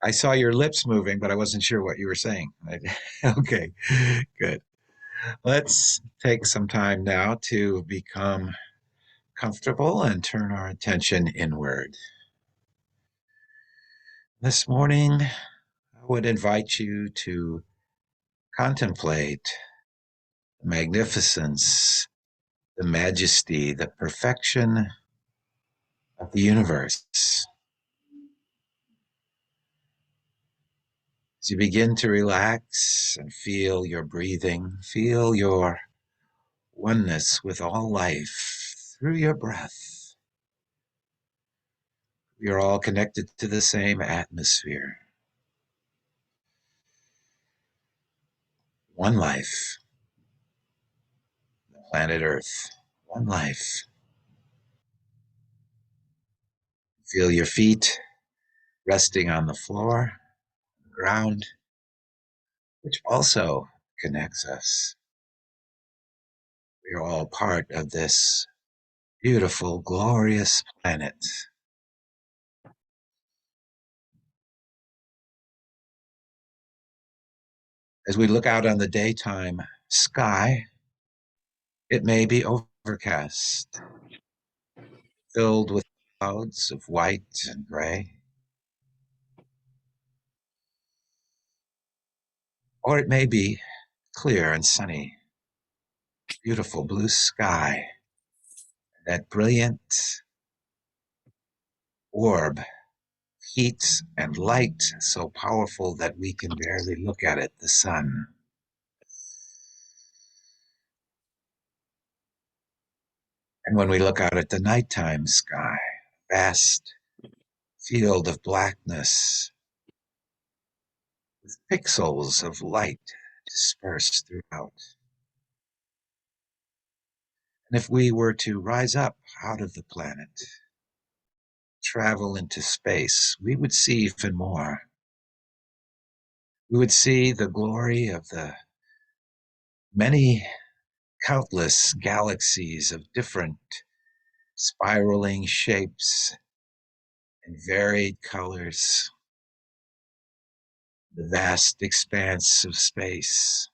I saw your lips moving, but I wasn't sure what you were saying. Okay, good. Let's take some time now to become comfortable and turn our attention inward. This morning, I would invite you to contemplate the magnificence, the majesty, the perfection of the universe. As you begin to relax and feel your breathing, feel your oneness with all life through your breath. We are all connected to the same atmosphere. One life, planet Earth. One life. Feel your feet resting on the floor, the ground, which also connects us. We are all part of this beautiful, glorious planet. As we look out on the daytime sky, it may be overcast, filled with clouds of white and gray. Or it may be clear and sunny, beautiful blue sky, that brilliant orb, heat and light so powerful that we can barely look at it, the sun. And when we look out at the nighttime sky, vast field of blackness with pixels of light dispersed throughout. And if we were to rise up out of the planet, travel into space, we would see even more. We would see the glory of the many countless galaxies of different spiraling shapes and varied colors, the vast expanse of space.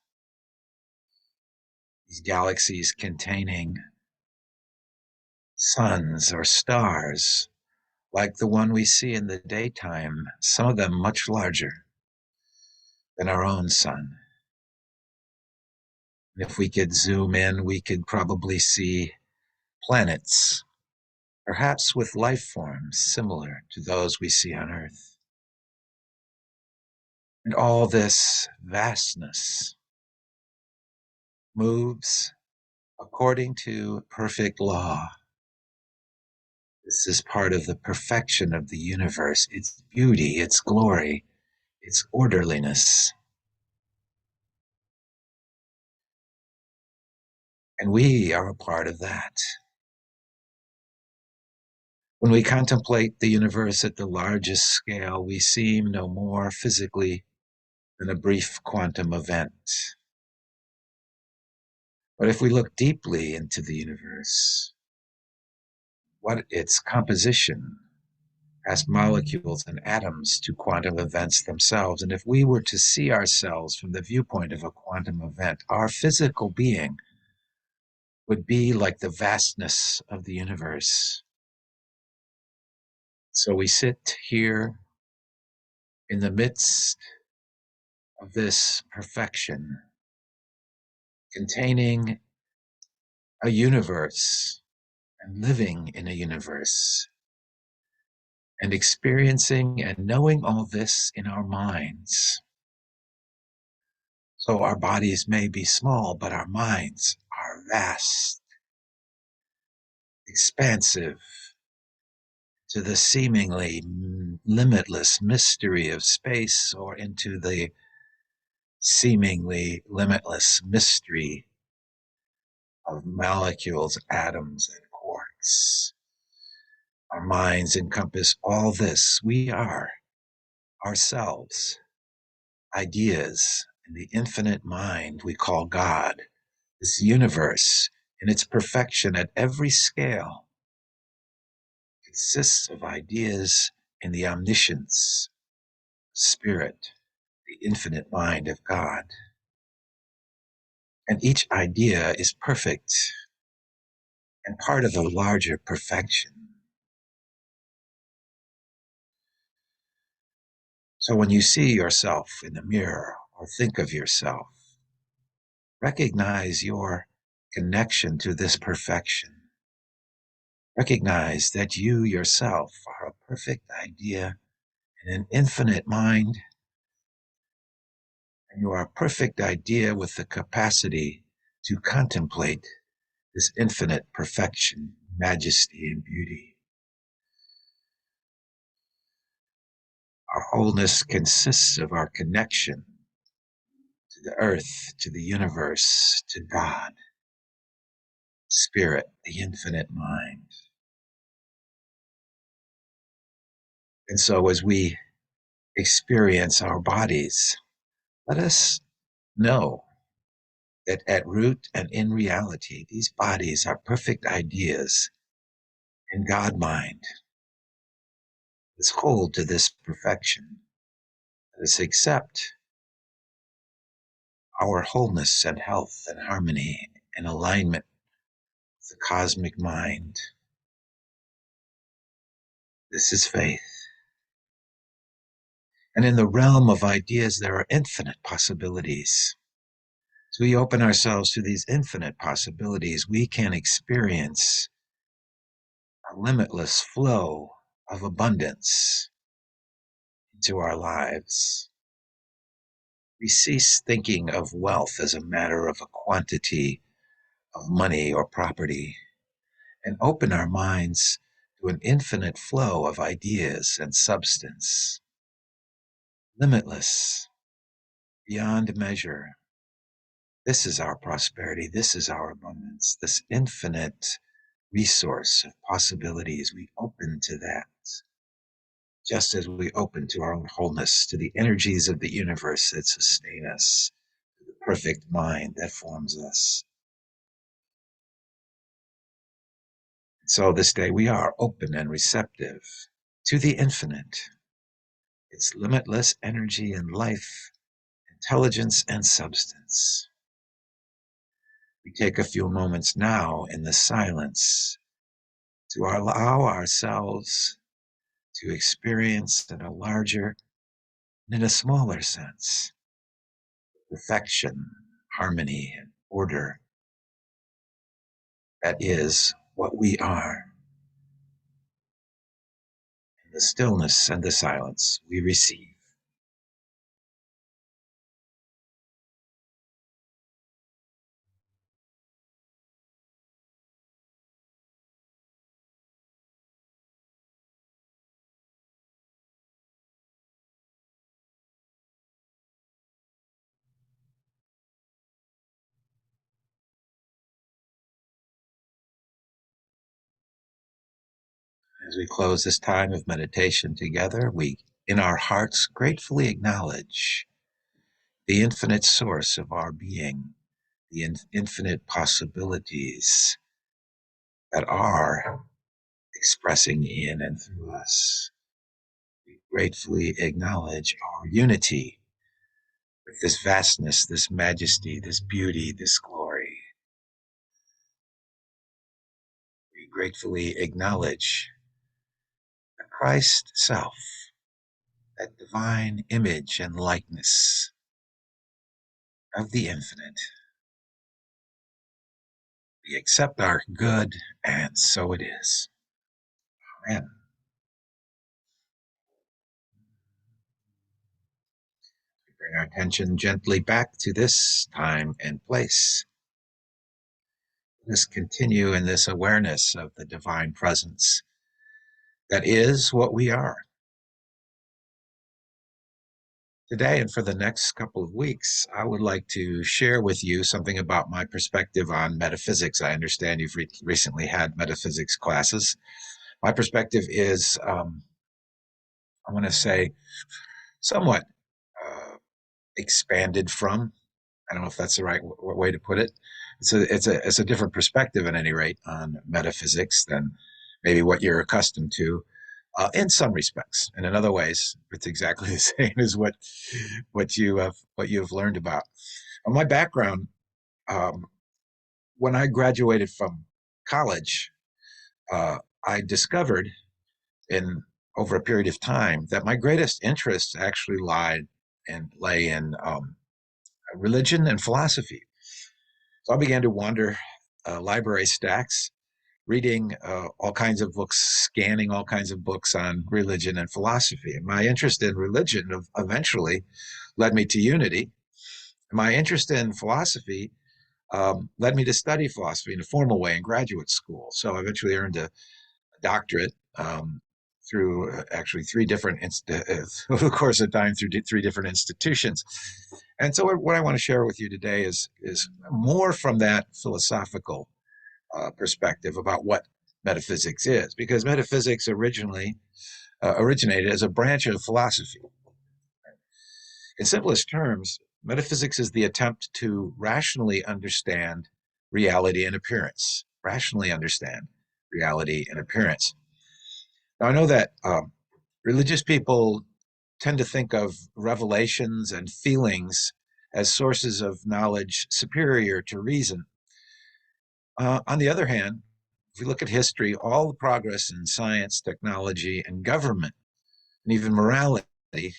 These galaxies containing suns or stars, like the one we see in the daytime, some of them much larger than our own sun. And if we could zoom in, we could probably see planets, perhaps with life forms similar to those we see on Earth. And all this vastness moves according to perfect law. This is part of the perfection of the universe, its beauty, its glory, its orderliness. And we are a part of that. When we contemplate the universe at the largest scale, we seem no more physically than a brief quantum event. But if we look deeply into the universe, what its composition, past molecules and atoms to quantum events themselves, and if we were to see ourselves from the viewpoint of a quantum event, our physical being would be like the vastness of the universe. So we sit here in the midst of this perfection, containing a universe and living in a universe and experiencing and knowing all this in our minds. So our bodies may be small, but our minds are vast, expansive to the seemingly limitless mystery of space or into the seemingly limitless mystery of molecules, atoms, and quarks. Our minds encompass all this. We are ourselves, ideas, in the infinite mind we call God, this universe in its perfection at every scale consists of ideas in the omniscience Spirit, the infinite mind of God. And each idea is perfect and part of a larger perfection. So when you see yourself in the mirror or think of yourself, recognize your connection to this perfection. Recognize that you yourself are a perfect idea in an infinite mind, and you are a perfect idea with the capacity to contemplate this infinite perfection, majesty, and beauty. Our wholeness consists of our connection to the earth, to the universe, to God, Spirit, the infinite mind. And so as we experience our bodies, let us know that at root and in reality, these bodies are perfect ideas in God mind. Let's hold to this perfection. Let us accept our wholeness and health and harmony and alignment with the cosmic mind. This is faith. And in the realm of ideas, there are infinite possibilities. So we open ourselves to these infinite possibilities. We can experience a limitless flow of abundance into our lives. We cease thinking of wealth as a matter of a quantity of money or property and open our minds to an infinite flow of ideas and substance, limitless, beyond measure. This is our prosperity. This is our abundance, this infinite resource of possibilities. We open to that, just as we open to our own wholeness, to the energies of the universe that sustain us, to the perfect mind that forms us. So this day we are open and receptive to the infinite, its limitless energy and life, intelligence and substance. We take a few moments now in the silence to allow ourselves to experience in a larger and in a smaller sense perfection, harmony, and order that is what we are. In the stillness and the silence we receive. As we close this time of meditation together, we, in our hearts, gratefully acknowledge the infinite source of our being, the infinite possibilities that are expressing in and through us. We gratefully acknowledge our unity with this vastness, this majesty, this beauty, this glory. We gratefully acknowledge the Christ self, that divine image and likeness of the infinite. We accept our good, and so it is. Amen. We bring our attention gently back to this time and place. Let us continue in this awareness of the divine presence that is what we are. Today and for the next couple of weeks, I would like to share with you something about my perspective on metaphysics. I understand you've recently had metaphysics classes. My perspective is, I want to say, somewhat expanded from. I don't know if that's the right way to put it. It's a different perspective, at any rate, on metaphysics than maybe what you're accustomed to. in some respects, and in other ways, it's exactly the same as what you have learned about. My background, um, when I graduated from college, uh, I discovered in over a period of time that my greatest interests actually lay in religion and philosophy. So I began to wander library stacks, reading all kinds of books, scanning all kinds of books on religion and philosophy. And my interest in religion eventually led me to unity. My interest in philosophy led me to study philosophy in a formal way in graduate school. So I eventually earned a doctorate through actually three different, over the course of time, through three different institutions. And so what I want to share with you today is more from that philosophical perspective about what metaphysics is, because metaphysics originally originated as a branch of philosophy. In simplest terms, metaphysics is the attempt to rationally understand reality and appearance. Rationally understand reality and appearance. Now, I know that religious people tend to think of revelations and feelings as sources of knowledge superior to reason. On the other hand, if we look at history, all the progress in science, technology, and government, and even morality,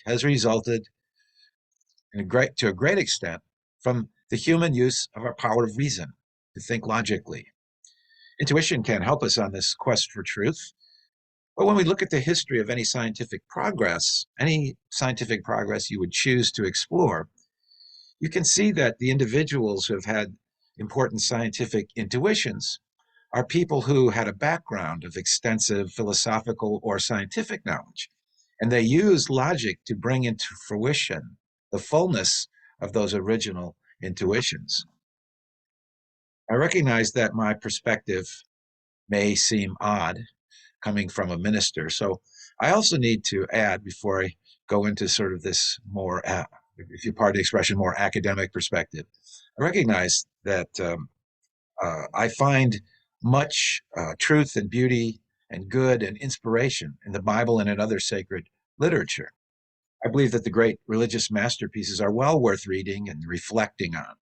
has resulted to a great extent from the human use of our power of reason to think logically. Intuition can help us on this quest for truth. But when we look at the history of any scientific progress you would choose to explore, you can see that the individuals who have had important scientific intuitions are people who had a background of extensive philosophical or scientific knowledge. And they use logic to bring into fruition the fullness of those original intuitions. I recognize that my perspective may seem odd coming from a minister. So I also need to add, before I go into sort of this more, if you pardon the expression, more academic perspective, I recognize that I find much truth and beauty and good and inspiration in the Bible and in other sacred literature. I believe that the great religious masterpieces are well worth reading and reflecting on.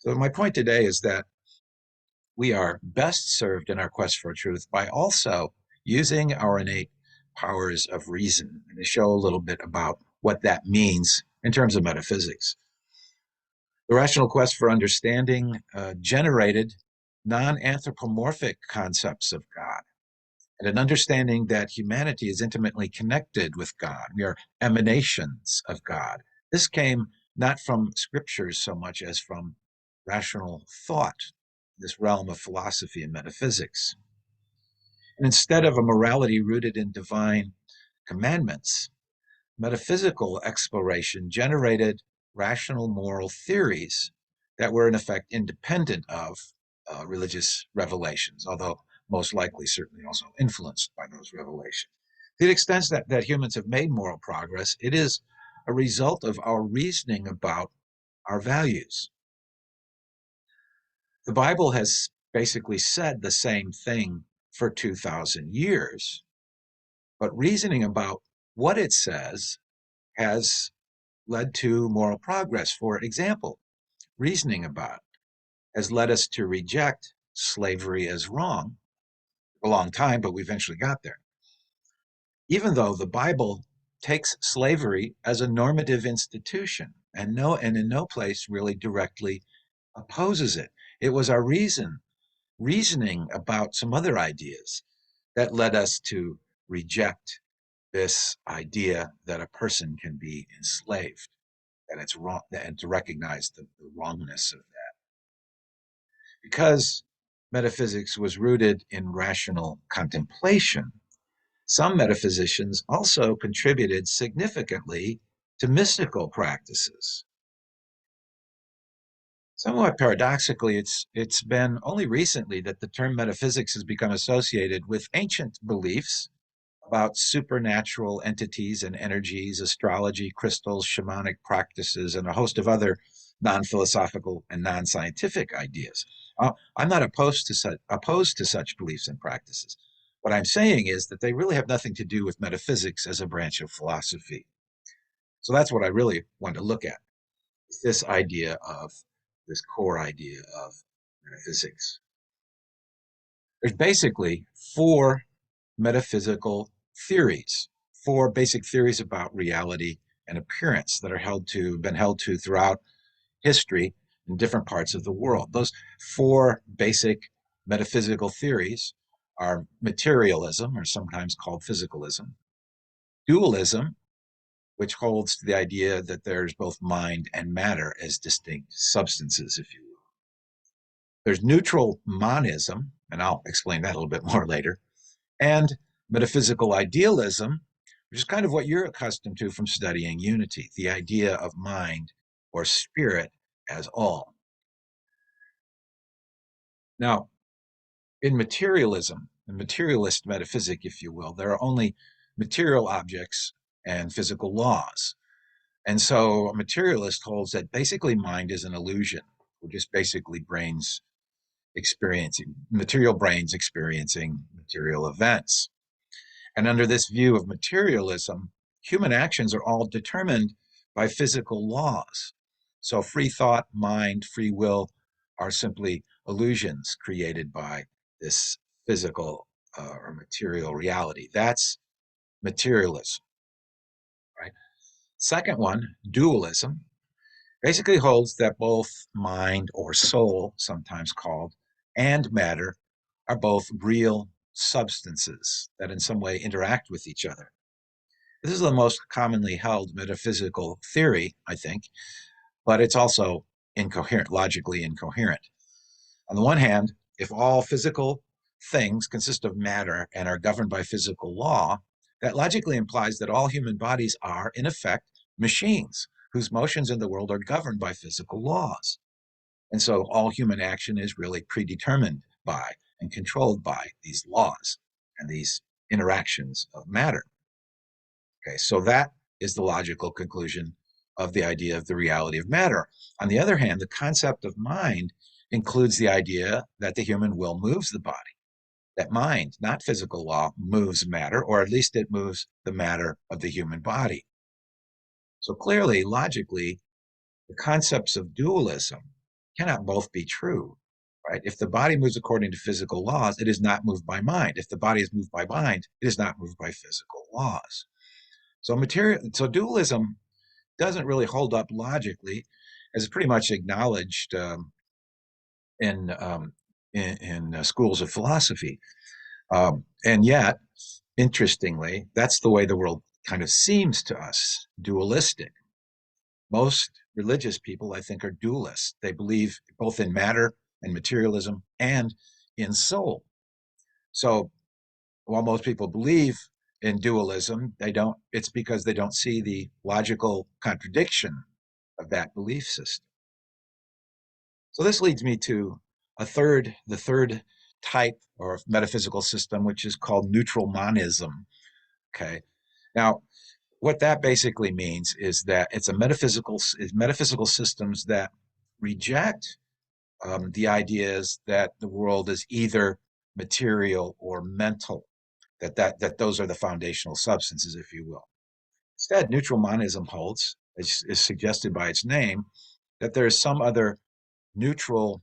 So, my point today is that we are best served in our quest for truth by also using our innate powers of reason, and to show a little bit about what that means in terms of metaphysics. The rational quest for understanding generated non anthropomorphic concepts of God and an understanding that humanity is intimately connected with God. We are emanations of God. This came not from scriptures so much as from rational thought, this realm of philosophy and metaphysics. And instead of a morality rooted in divine commandments, metaphysical exploration generated rational moral theories that were in effect independent of religious revelations, although most likely certainly also influenced by those revelations. To the extent that humans have made moral progress, it is a result of our reasoning about our values. The Bible has basically said the same thing for 2,000 years, but reasoning about what it says has led to moral progress. For example, reasoning about has led us to reject slavery as wrong a long time, but we eventually got there. Even though the Bible takes slavery as a normative institution and in no place really directly opposes it. It was our reasoning about some other ideas that led us to reject this idea that a person can be enslaved, that it's wrong, and to recognize the wrongness of that. Because metaphysics was rooted in rational contemplation, some metaphysicians also contributed significantly to mystical practices. Somewhat paradoxically, it's been only recently that the term metaphysics has become associated with ancient beliefs about supernatural entities and energies, astrology, crystals, shamanic practices, and a host of other non-philosophical and non-scientific ideas. I'm not opposed to such beliefs and practices, What I'm saying is that they really have nothing to do with metaphysics as a branch of philosophy. So that's what I really want to look at, is this idea of this core idea of metaphysics. There's basically four metaphysical theories, four basic theories about reality and appearance that are been held to throughout history in different parts of the world. Those four basic metaphysical theories are materialism, or sometimes called physicalism, dualism, which holds to the idea that there's both mind and matter as distinct substances, if you will. There's neutral monism, and I'll explain that a little bit more later, and metaphysical idealism, which is kind of what you're accustomed to from studying unity, the idea of mind or spirit as all. Now, in materialism, the materialist metaphysic, if you will, there are only material objects and physical laws. And so a materialist holds that basically mind is an illusion, or just basically material brains experiencing material events. And under this view of materialism, human actions are all determined by physical laws. So free thought, mind, free will are simply illusions created by this physical or material reality. That's materialism, right? Second one, dualism, basically holds that both mind or soul, sometimes called, and matter are both real substances that in some way interact with each other. This is the most commonly held metaphysical theory, I think, but it's also incoherent, logically incoherent. On the one hand, if all physical things consist of matter and are governed by physical law, that logically implies that all human bodies are, in effect, machines whose motions in the world are governed by physical laws. And so all human action is really predetermined by and controlled by these laws and these interactions of matter. Okay, so that is the logical conclusion of the idea of the reality of matter. On the other hand, the concept of mind includes the idea that the human will moves the body, that mind, not physical law, moves matter, or at least it moves the matter of the human body. So clearly, logically, the concepts of dualism cannot both be true, right? If the body moves according to physical laws, it is not moved by mind. If the body is moved by mind, it is not moved by physical laws. So dualism doesn't really hold up logically, as it's pretty much acknowledged in schools of philosophy. And yet, interestingly, that's the way the world kind of seems to us, dualistic. Most religious people, I think, are dualists. They believe both in matter and materialism and in soul. So while most people believe in dualism, it's because they don't see the logical contradiction of that belief system. So this leads me to the third type or metaphysical system, which is called neutral monism. Okay. Now, what that basically means is that it's metaphysical systems that reject the ideas that the world is either material or mental, that those are the foundational substances, if you will. Instead, neutral monism holds, as is suggested by its name, that there is some other neutral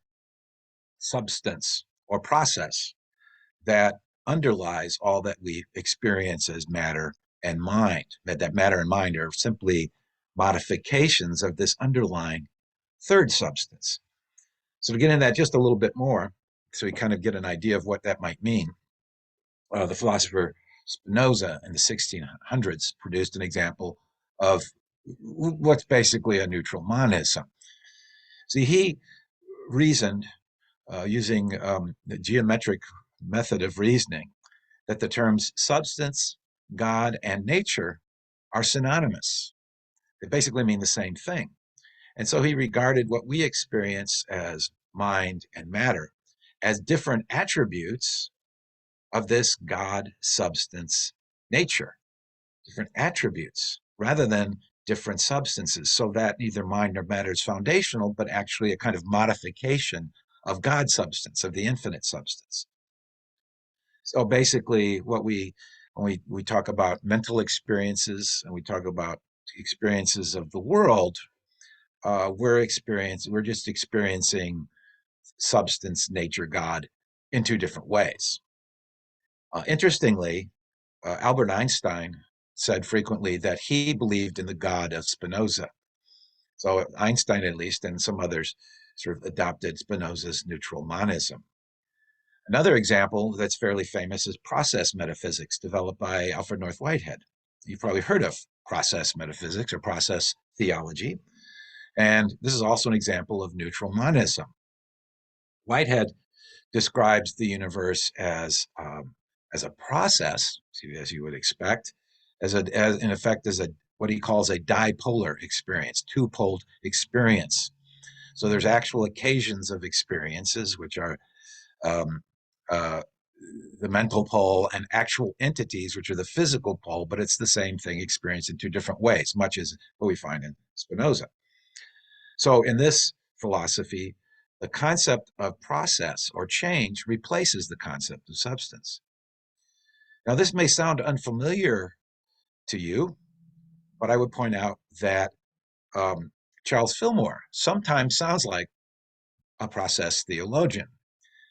substance or process that underlies all that we experience as matter and mind, that matter and mind are simply modifications of this underlying third substance. So to get into that just a little bit more, so we kind of get an idea of what that might mean, the philosopher Spinoza in the 1600s produced an example of what's basically a neutral monism. See, he reasoned using the geometric method of reasoning that the terms substance, God, and nature are synonymous. They basically mean the same thing. And so he regarded what we experience as mind and matter as different attributes of this God substance nature, different attributes rather than different substances, so that neither mind nor matter is foundational, but actually a kind of modification of God substance, of the infinite substance. So basically, when we talk about mental experiences and we talk about experiences of the world, we're just experiencing substance, nature, God in two different ways. Interestingly, Albert Einstein said frequently that he believed in the God of Spinoza. So Einstein, at least, and some others sort of adopted Spinoza's neutral monism. Another example that's fairly famous is process metaphysics, developed by Alfred North Whitehead. You've probably heard of process metaphysics or process theology. And this is also an example of neutral monism. Whitehead describes the universe as a process, as you would expect, as in effect as a what he calls a dipolar experience, two-poled experience. So there's actual occasions of experiences, which are um, uh, the mental pole, and actual entities, which are the physical pole, but it's the same thing experienced in two different ways, much as what we find in Spinoza. So in this philosophy, the concept of process or change replaces the concept of substance. Now, this may sound unfamiliar to you, but I would point out that um, Charles Fillmore sometimes sounds like a process theologian.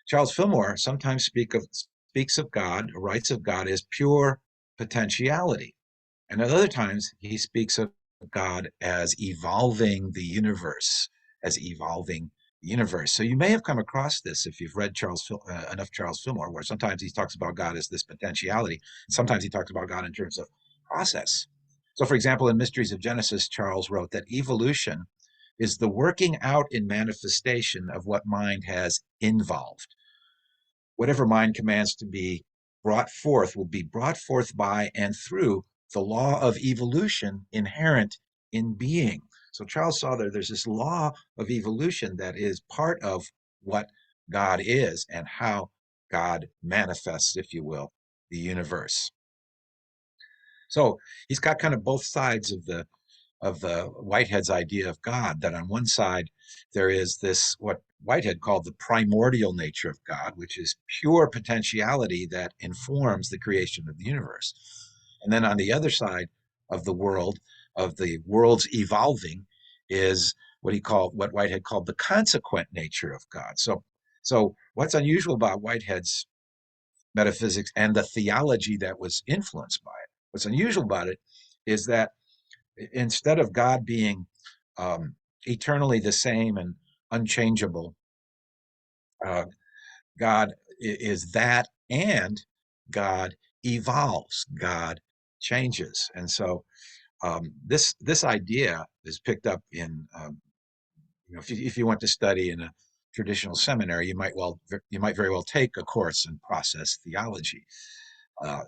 Charles Fillmore sometimes speaks of God, or writes of God as pure potentiality. And at other times, he speaks of God as evolving the universe, as evolving the universe. So you may have come across this if you've read enough Charles Fillmore, where sometimes he talks about God as this potentiality, and sometimes he talks about God in terms of process. So, for example, in Mysteries of Genesis, Charles wrote that evolution is the working out in manifestation of what mind has involved. Whatever mind commands to be brought forth will be brought forth by and through the law of evolution inherent in being. So Charles saw there's this law of evolution that is part of what God is and how God manifests, if you will, the universe. So he's got kind of both sides of the Whitehead's idea of God, that on one side there is this what Whitehead called the primordial nature of God, which is pure potentiality that informs the creation of the universe. And then on the other side of the world's evolving, is what Whitehead called the consequent nature of God. So what's unusual about Whitehead's metaphysics and the theology that was influenced by it, what's unusual about it is that instead of God being eternally the same and unchangeable, uh, God is that, and God evolves, God changes, and so this idea is picked up in if you want to study in a traditional seminary, you might very well take a course in process theology.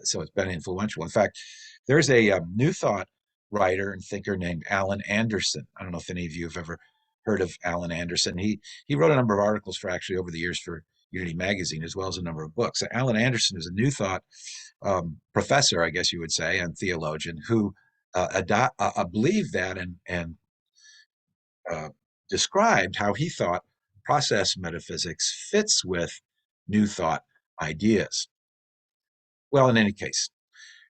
So it's been influential. In fact, there's a New Thought writer and thinker named Alan Anderson. I don't know if any of you have ever heard of Alan Anderson. He wrote a number of articles for actually over the years for Unity Magazine, as well as a number of books. Alan Anderson is a New Thought professor, I guess you would say, and theologian who believed that and uh, described how he thought process metaphysics fits with New Thought ideas. Well, in any case,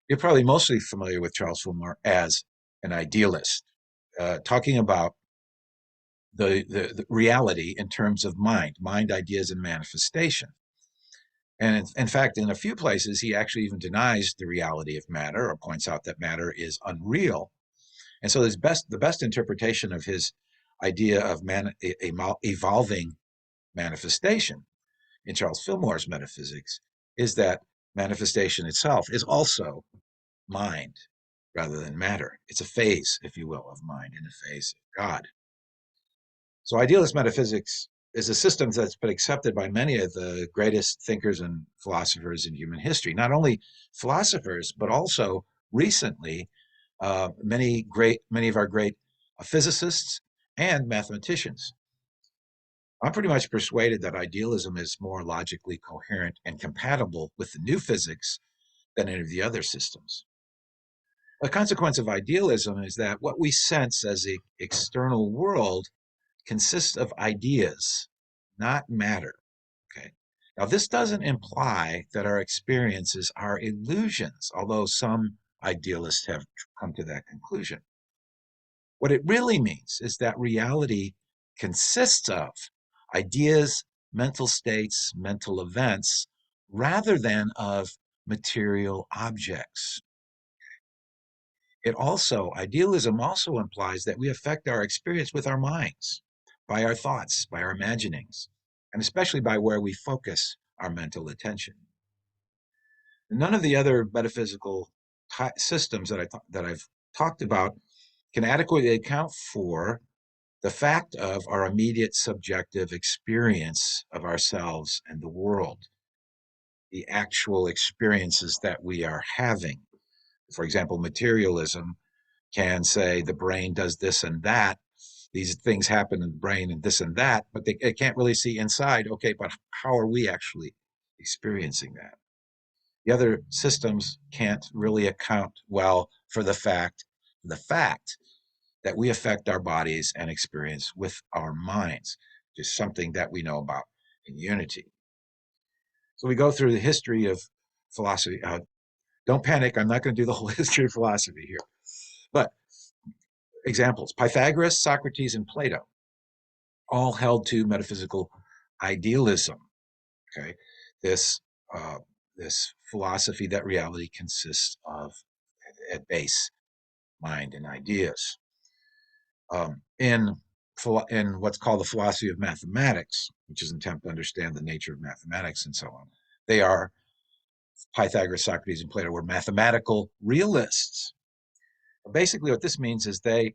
you're probably mostly familiar with Charles Fillmore as an idealist, talking about the reality in terms of mind, ideas, and manifestation. And in fact, in a few places, he actually even denies the reality of matter or points out that matter is unreal. And so the best interpretation of his idea of evolving manifestation in Charles Fillmore's metaphysics is that manifestation itself is also mind rather than matter. It's a phase, if you will, of mind in a phase of God. So idealist metaphysics is a system that's been accepted by many of the greatest thinkers and philosophers in human history. Not only philosophers, but also recently, many of our great physicists and mathematicians. I'm pretty much persuaded that idealism is more logically coherent and compatible with the new physics than any of the other systems. A consequence of idealism is that what we sense as the external world consists of ideas, not matter. Okay. Now, this doesn't imply that our experiences are illusions, although some idealists have come to that conclusion. What it really means is that reality consists of ideas, mental states, mental events, rather than of material objects. Idealism also implies that we affect our experience with our minds, by our thoughts, by our imaginings, and especially by where we focus our mental attention. None of the other metaphysical systems that I've talked about can adequately account for the fact of our immediate subjective experience of ourselves and the world, the actual experiences that we are having. For example, materialism can say the brain does this and that. These things happen in the brain and this and that, but they can't really see inside. Okay, but how are we actually experiencing that? The other systems can't really account well for the fact that we affect our bodies and experience with our minds, which is something that we know about in unity. So we go through the history of philosophy. Don't panic. I'm not going to do the whole history of philosophy here. But examples: Pythagoras, Socrates, and Plato all held to metaphysical idealism. Okay, this uh, this philosophy that reality consists of, at base, mind and ideas. In what's called the philosophy of mathematics, which is an attempt to understand the nature of mathematics and so on, they are Pythagoras, Socrates, and Plato were mathematical realists. Basically, what this means is they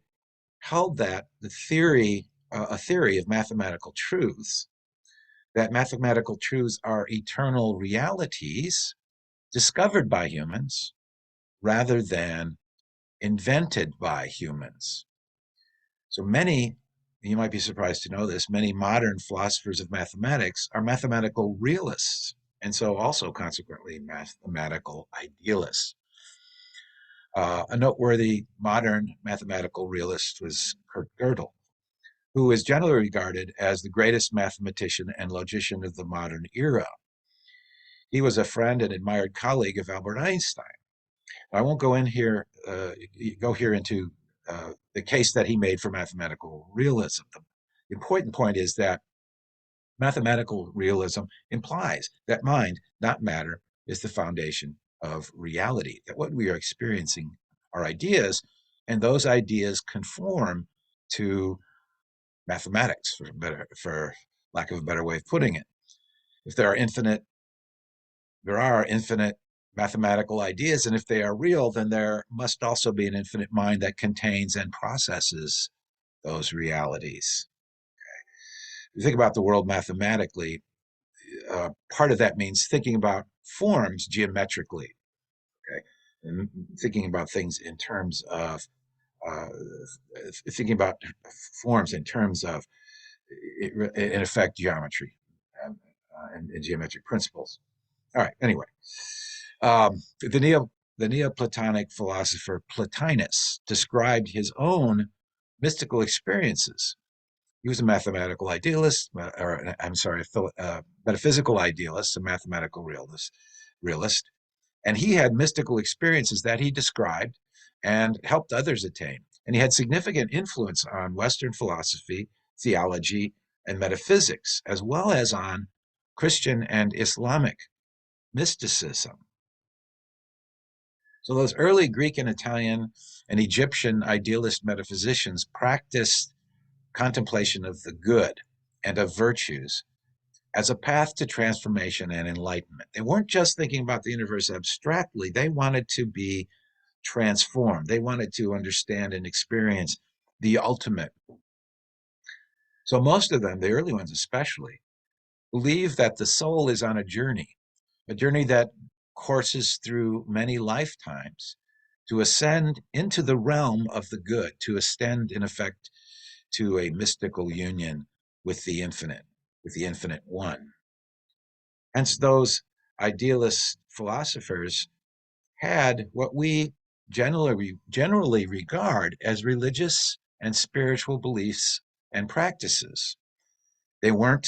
held that a theory of mathematical truths, that mathematical truths are eternal realities discovered by humans rather than invented by humans. So you might be surprised to know this, many modern philosophers of mathematics are mathematical realists, and so also consequently mathematical idealists. A noteworthy modern mathematical realist was Kurt Gödel, who is generally regarded as the greatest mathematician and logician of the modern era. He was a friend and admired colleague of Albert Einstein. I won't go here into the case that he made for mathematical realism. The important point is that mathematical realism implies that mind, not matter, is the foundation of reality, that what we are experiencing are ideas, and those ideas conform to mathematics, for lack of a better way of putting it. If there are infinite mathematical ideas, and if they are real, then there must also be an infinite mind that contains and processes those realities. If you think about the world mathematically, part of that means thinking about forms geometrically, okay, and thinking about things in terms of uh, thinking about forms in terms of, in effect, geometry and geometric principles. All right. Anyway, the Neoplatonic philosopher Plotinus described his own mystical experiences. He was a mathematical idealist, or I'm sorry, metaphysical idealist, a mathematical realist, and he had mystical experiences that he described and helped others attain. And he had significant influence on Western philosophy, theology, and metaphysics, as well as on Christian and Islamic mysticism. So those early Greek and Italian and Egyptian idealist metaphysicians practiced contemplation of the good and of virtues as a path to transformation and enlightenment. They weren't just thinking about the universe abstractly, they wanted to be transformed. They wanted to understand and experience the ultimate. So most of them, the early ones especially, believe that the soul is on a journey that courses through many lifetimes to ascend into the realm of the good, to ascend, in effect, to a mystical union with the infinite one. Hence, those idealist philosophers had what we generally regard as religious and spiritual beliefs and practices. They weren't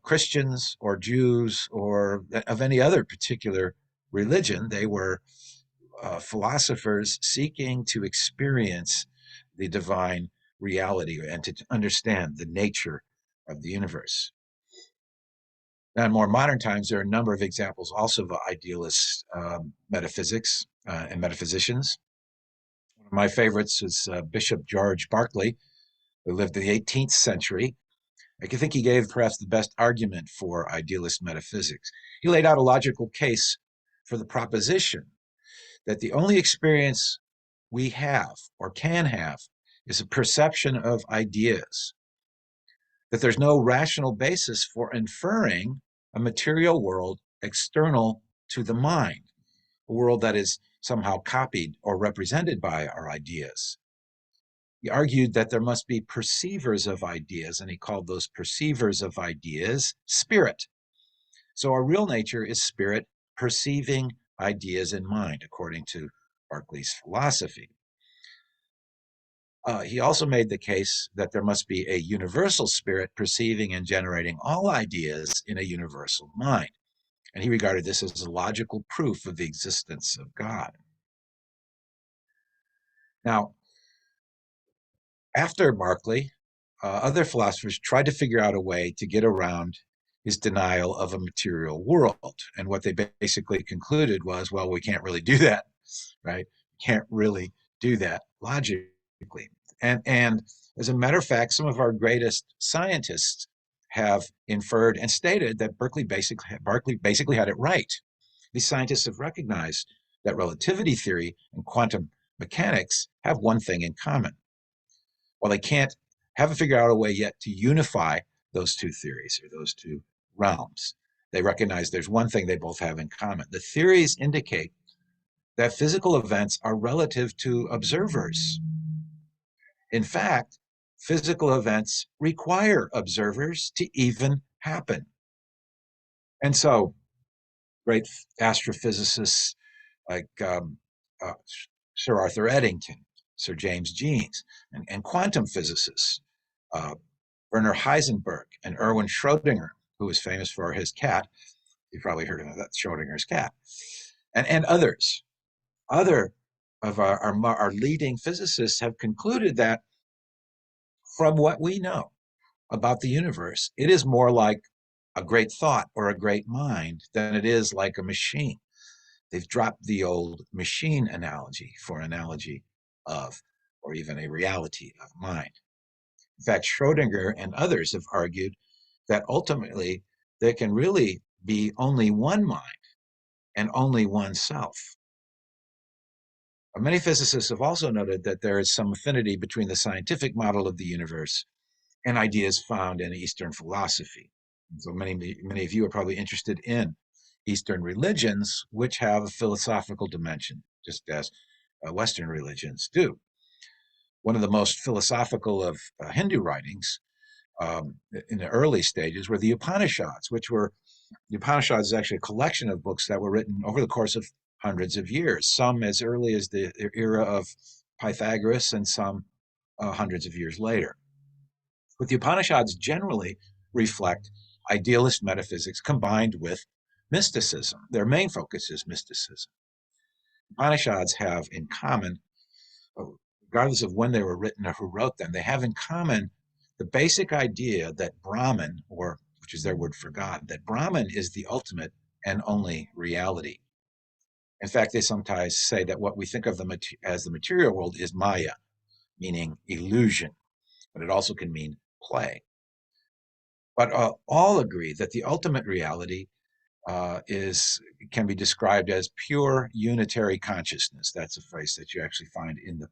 Christians or Jews or of any other particular religion. They were philosophers seeking to experience the divine reality and to understand the nature of the universe. Now, in more modern times, there are a number of examples also of idealist metaphysics and metaphysicians. One of my favorites is Bishop George Berkeley, who lived in the 18th century. I think he gave perhaps the best argument for idealist metaphysics. He laid out a logical case for the proposition that the only experience we have or can have is a perception of ideas, that there's no rational basis for inferring a material world external to the mind, a world that is somehow copied or represented by our ideas. He argued that there must be perceivers of ideas, and he called those perceivers of ideas spirit. So our real nature is spirit perceiving ideas in mind, according to Berkeley's philosophy. He also made the case that there must be a universal spirit perceiving and generating all ideas in a universal mind. And he regarded this as a logical proof of the existence of God. Now, after Berkeley, other philosophers tried to figure out a way to get around his denial of a material world. And what they basically concluded was, well, we can't really do that, right? We can't really do that logically. And as a matter of fact, some of our greatest scientists have inferred and stated that Berkeley basically had it right. These scientists have recognized that relativity theory and quantum mechanics have one thing in common. While they haven't figured out a way yet to unify those two theories or those two realms, they recognize there's one thing they both have in common. The theories indicate that physical events are relative to observers. In fact, physical events require observers to even happen. And so, great astrophysicists like Sir Arthur Eddington, Sir James Jeans, and quantum physicists, uh, Werner Heisenberg and Erwin Schrödinger, who was famous for his cat. You've probably heard of that, Schrödinger's cat, and others. Other of our leading physicists have concluded that from what we know about the universe, it is more like a great thought or a great mind than it is like a machine. They've dropped the old machine analogy for an analogy of, or even a reality of mind. In fact, Schrodinger and others have argued that ultimately there can really be only one mind and only one self. Many physicists have also noted that there is some affinity between the scientific model of the universe and ideas found in Eastern philosophy. So many of you are probably interested in Eastern religions, which have a philosophical dimension, just as Western religions do. One of the most philosophical of Hindu writings in the early stages were the Upanishads, the Upanishads is actually a collection of books that were written over the course of hundreds of years, some as early as the era of Pythagoras and some hundreds of years later. But the Upanishads generally reflect idealist metaphysics combined with mysticism. Their main focus is mysticism. Upanishads have in common, regardless of when they were written or who wrote them, they have in common the basic idea that Brahman, or which is their word for God, that Brahman is the ultimate and only reality. In fact, they sometimes say that what we think of as the material world is Maya, meaning illusion, but it also can mean play. But all agree that the ultimate reality can be described as pure unitary consciousness. That's a phrase that you actually find in the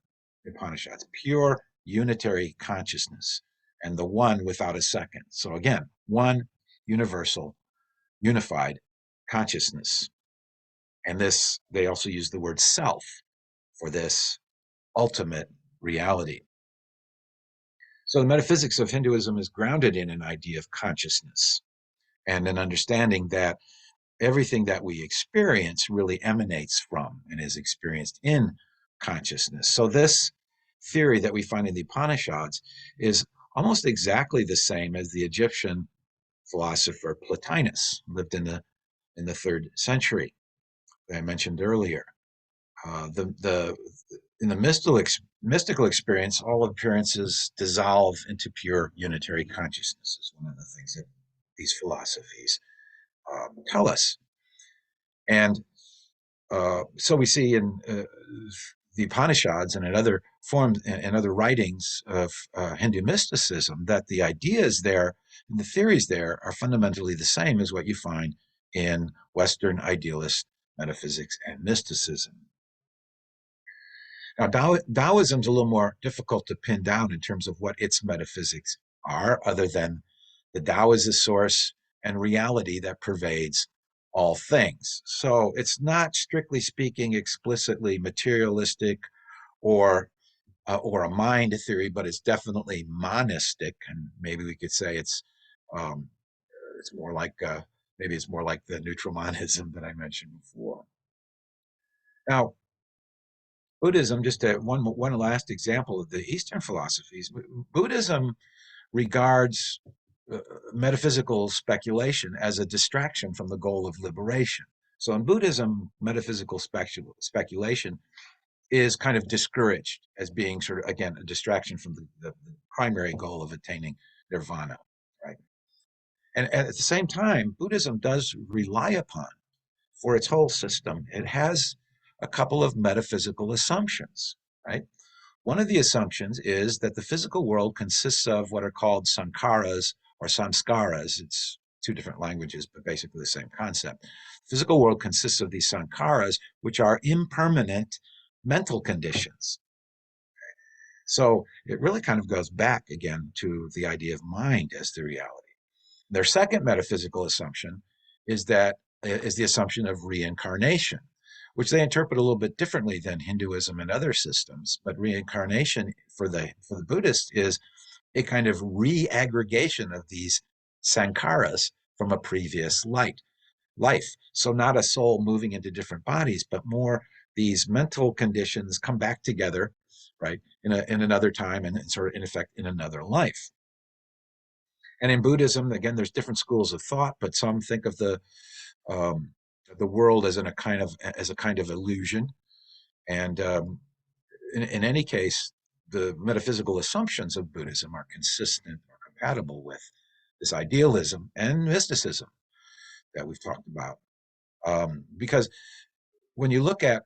Upanishads. Pure unitary consciousness, and the one without a second. So again, one universal, unified consciousness. And this, they also use the word self for this ultimate reality. So the metaphysics of Hinduism is grounded in an idea of consciousness and an understanding that everything that we experience really emanates from and is experienced in consciousness. So this theory that we find in the Upanishads is almost exactly the same as the Egyptian philosopher Plotinus, lived in the 3rd century that I mentioned earlier. The in the mystical experience, all appearances dissolve into pure unitary consciousness. Is one of the things that these philosophies tell us. And so we see in the Upanishads and in other forms and other writings of Hindu mysticism that the ideas there, the theories there, are fundamentally the same as what you find in Western idealist metaphysics and mysticism. Now, Taoism is a little more difficult to pin down in terms of what its metaphysics are, other than the Tao is the source and reality that pervades all things. So it's not, strictly speaking, explicitly materialistic or a mind theory, but it's definitely monistic, and maybe we could say um, it's more like maybe it's more like the neutral monism that I mentioned before. Now, Buddhism, just one last example of the Eastern philosophies. Buddhism regards uh, metaphysical speculation as a distraction from the goal of liberation. So in Buddhism, metaphysical speculation is kind of discouraged as being sort of, again, a distraction from the primary goal of attaining nirvana, right? And at the same time, Buddhism does rely upon, for its whole system, it has a couple of metaphysical assumptions, right? One of the assumptions is that the physical world consists of what are called sankharas or samskaras. It's two different languages, but basically the same concept. The physical world consists of these sankharas, which are impermanent mental conditions. So it really kind of goes back again to the idea of mind as the reality. Their second metaphysical assumption is the assumption of reincarnation, which they interpret a little bit differently than Hinduism and other systems. But reincarnation for the Buddhists is a kind of reaggregation of these sankharas from a previous life. So not a soul moving into different bodies, but more these mental conditions come back together, right, in another time and sort of in effect in another life. And in Buddhism, again, there's different schools of thought, but some think of um, the world as a kind of illusion. And in any case, the metaphysical assumptions of Buddhism are consistent or compatible with this idealism and mysticism that we've talked about. Because when you look at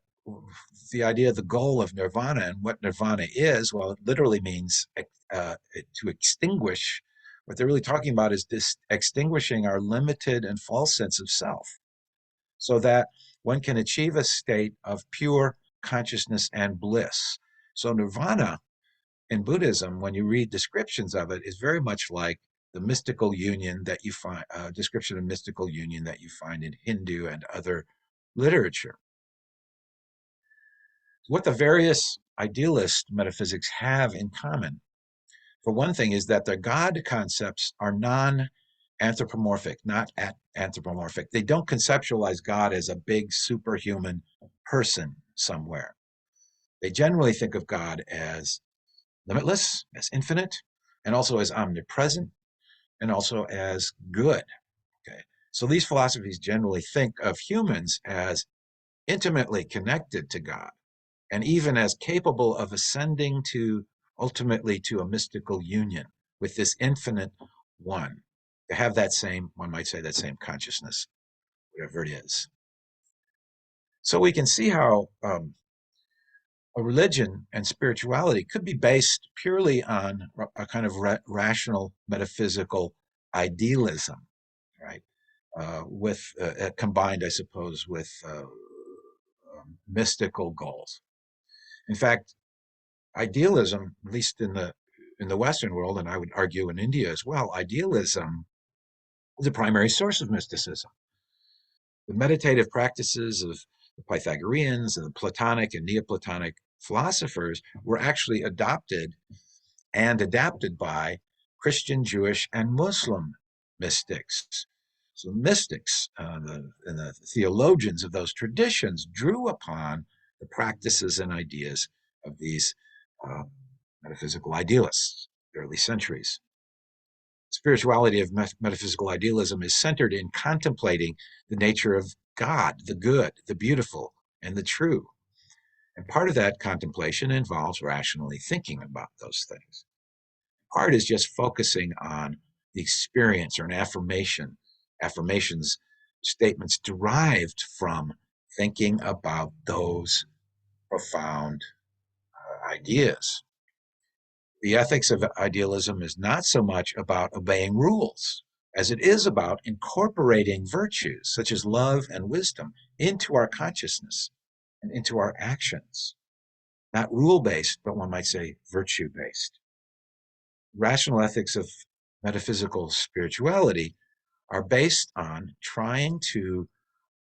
the idea of the goal of nirvana and what nirvana is, well, it literally means to extinguish. What they're really talking about is this extinguishing our limited and false sense of self so that one can achieve a state of pure consciousness and bliss. So, nirvana in Buddhism, when you read descriptions of it, is very much like the mystical union that you find, description of mystical union that you find in Hindu and other literature. What the various idealist metaphysics have in common, for one thing, is that their God concepts are non-anthropomorphic, not anthropomorphic. They don't conceptualize God as a big superhuman person somewhere. They generally think of God as limitless, as infinite, and also as omnipresent, and also as good. Okay. So these philosophies generally think of humans as intimately connected to God, and even as capable of ascending to ultimately to a mystical union with this infinite one, to have that same, one might say, that same consciousness, whatever it is. So we can see how a religion and spirituality could be based purely on a kind of rational metaphysical idealism, right? With combined, I suppose, with mystical goals. In fact, idealism, at least in the Western world, and I would argue in India as well, idealism is a primary source of mysticism. The meditative practices of the Pythagoreans and the Platonic and Neoplatonic philosophers were actually adopted and adapted by Christian, Jewish, and Muslim mystics. So mystics and the theologians of those traditions drew upon the practices and ideas of these uh, metaphysical idealists, early centuries. Spirituality of metaphysical idealism is centered in contemplating the nature of God, the good, the beautiful, and the true. And part of that contemplation involves rationally thinking about those things. Part is just focusing on the experience or an affirmations, statements derived from thinking about those profound ideas. The ethics of idealism is not so much about obeying rules as it is about incorporating virtues such as love and wisdom into our consciousness and into our actions. Not rule based, but one might say virtue based. Rational ethics of metaphysical spirituality are based on trying to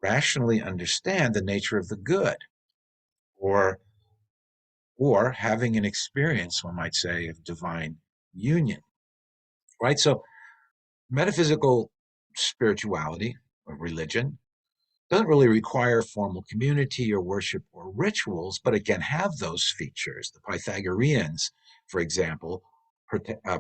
rationally understand the nature of the good, or or having an experience, one might say, of divine union. Right? So metaphysical spirituality or religion doesn't really require formal community or worship or rituals, but it can have those features. The Pythagoreans, for example,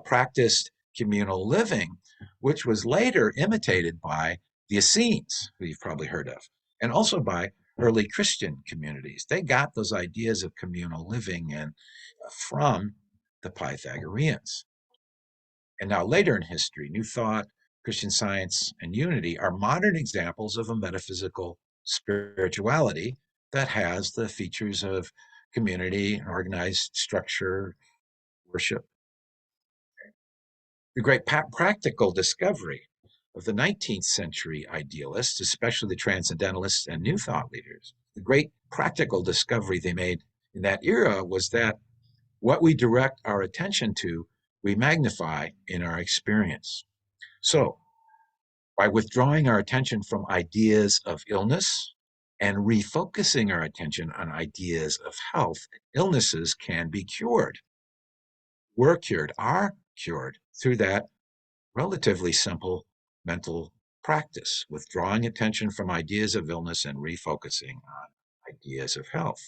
practiced communal living, which was later imitated by the Essenes, who you've probably heard of, and also by early Christian communities. They got those ideas of communal living and from the Pythagoreans. And now, later in history, New Thought, Christian Science, and Unity are modern examples of a metaphysical spirituality that has the features of community, organized structure, worship. The great practical discovery of the 19th century idealists, especially the transcendentalists and New Thought leaders, the great practical discovery they made in that era was that what we direct our attention to, we magnify in our experience. So, by withdrawing our attention from ideas of illness and refocusing our attention on ideas of health, illnesses can be cured. Were cured, are cured through that relatively simple mental practice, withdrawing attention from ideas of illness and refocusing on ideas of health.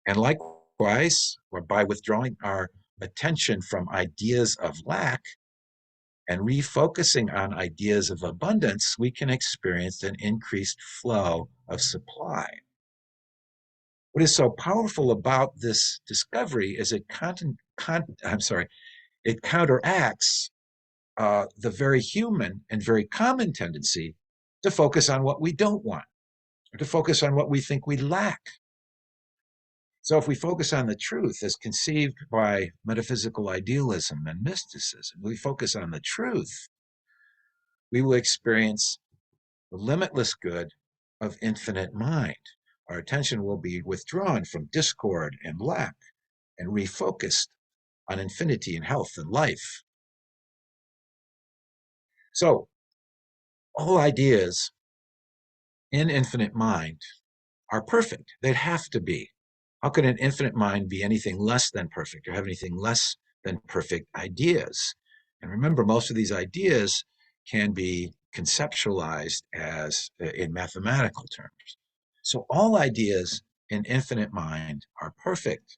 And likewise, by withdrawing our attention from ideas of lack and refocusing on ideas of abundance, we can experience an increased flow of supply. What is so powerful about this discovery is it counteracts the very human and very common tendency to focus on what we don't want, or to focus on what we think we lack. So if we focus on the truth as conceived by metaphysical idealism and mysticism, we focus on the truth, we will experience the limitless good of infinite mind. Our attention will be withdrawn from discord and lack and refocused on infinity and health and life. So, all ideas in infinite mind are perfect. They'd have to be. How could an infinite mind be anything less than perfect or have anything less than perfect ideas? And remember, most of these ideas can be conceptualized as in mathematical terms. So all ideas in infinite mind are perfect.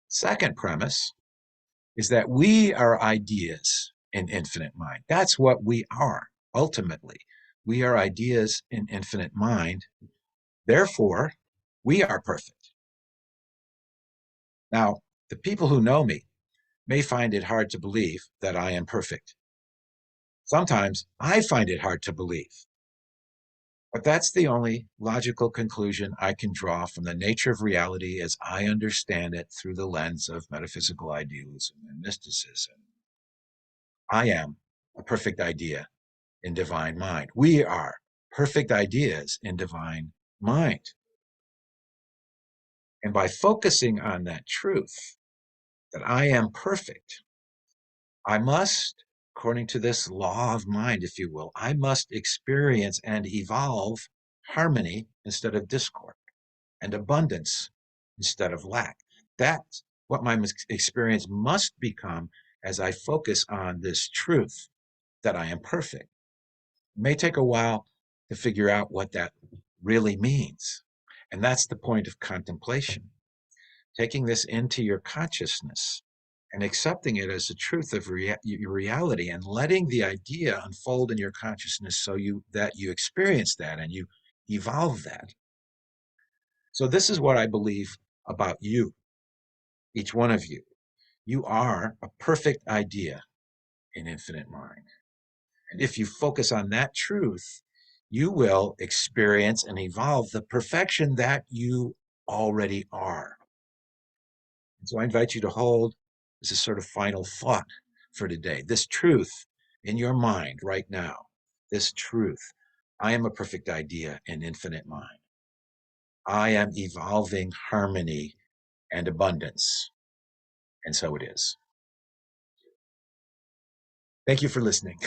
Second premise is that we are ideas in infinite mind. That's what we are, ultimately. We are ideas in infinite mind. Therefore, we are perfect. Now, the people who know me may find it hard to believe that I am perfect. Sometimes I find it hard to believe. But that's the only logical conclusion I can draw from the nature of reality as I understand it through the lens of metaphysical idealism and mysticism. I am a perfect idea in divine mind. We are perfect ideas in divine mind. And by focusing on that truth, that I am perfect, I must, according to this law of mind, if you will, I must experience and evolve harmony instead of discord and abundance instead of lack. That's what my experience must become as I focus on this truth that I am perfect. It may take a while to figure out what that really means. And that's the point of contemplation, taking this into your consciousness and accepting it as the truth of your reality, and letting the idea unfold in your consciousness so you experience that and you evolve that. So this is what I believe about you, each one of you. You are a perfect idea in infinite mind. And if you focus on that truth, you will experience and evolve the perfection that you already are. And so I invite you to hold as a sort of final thought for today this truth in your mind right now. This truth. I am a perfect idea in infinite mind. I am evolving harmony and abundance. And so it is. Thank you for listening.